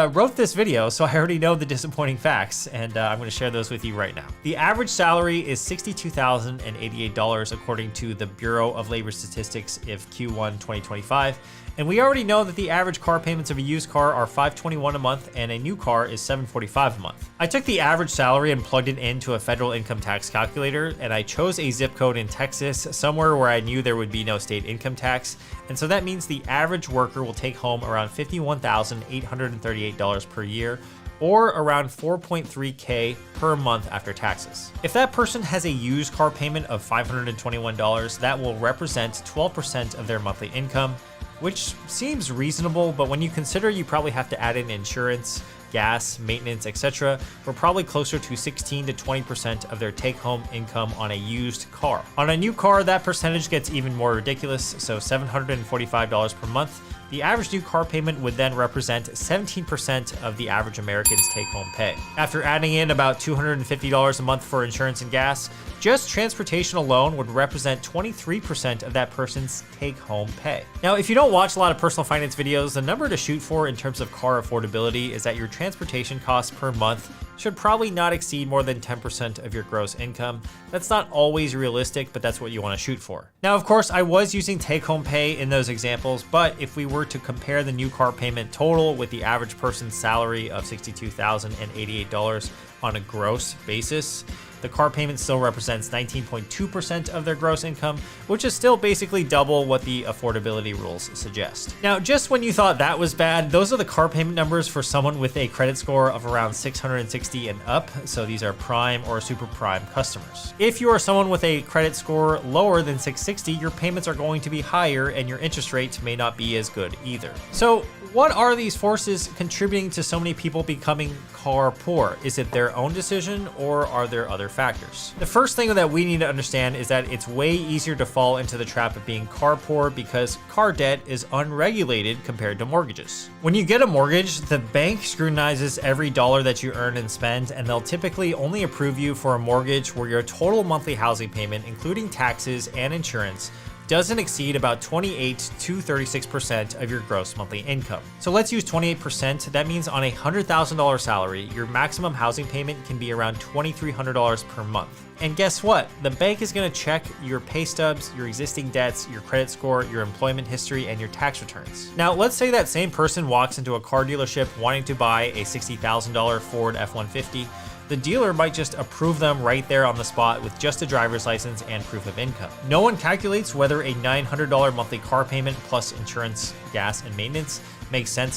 wrote this video, so I already know the disappointing facts, and I'm going to share those with you right now. The average salary is $62,088 according to the Bureau of Labor Statistics of Q1 2025. And we already know that the average car payments of a used car are $521 a month and a new car is $745 a month. I took the average salary and plugged it into a federal income tax calculator, and I chose a zip code in Texas, somewhere where I knew there would be no state income tax. And so that means the average worker will take home around $51,838 per year, or around 4.3K per month after taxes. If that person has a used car payment of $521, that will represent 12% of their monthly income, which seems reasonable, but when you consider you probably have to add in insurance, gas, maintenance, etc., we're probably closer to 16 to 20% of their take-home income on a used car. On a new car, that percentage gets even more ridiculous, so $745 per month. The average new car payment would then represent 17% of the average American's take-home pay. After adding in about $250 a month for insurance and gas, just transportation alone would represent 23% of that person's take-home pay. Now, if you don't watch a lot of personal finance videos, the number to shoot for in terms of car affordability is that your transportation costs per month should probably not exceed more than 10% of your gross income. That's not always realistic, but that's what you want to shoot for. Now, of course, I was using take-home pay in those examples, but if we were to compare the new car payment total with the average person's salary of $62,088 on a gross basis, the car payment still represents 19.2% of their gross income, which is still basically double what the affordability rules suggest. Now, just when you thought that was bad, those are the car payment numbers for someone with a credit score of around 660 and up, so these are prime or super prime customers. If you are someone with a credit score lower than 660, your payments are going to be higher and your interest rate may not be as good either. So what are these forces contributing to so many people becoming car poor? Is it their own decision, or are there other factors? The first thing that we need to understand is that it's way easier to fall into the trap of being car poor because car debt is unregulated compared to mortgages. When you get a mortgage, the bank scrutinizes every dollar that you earn and spend, and they'll typically only approve you for a mortgage where your total monthly housing payment, including taxes and insurance, doesn't exceed about 28 to 36% of your gross monthly income. So let's use 28%. That means on a $100,000 salary, your maximum housing payment can be around $2,300 per month. And guess what? The bank is going to check your pay stubs, your existing debts, your credit score, your employment history, and your tax returns. Now, let's say that same person walks into a car dealership wanting to buy a $60,000 Ford F-150. The dealer might just approve them right there on the spot with just a driver's license and proof of income. No one calculates whether a $900 monthly car payment plus insurance, gas, and maintenance makes sense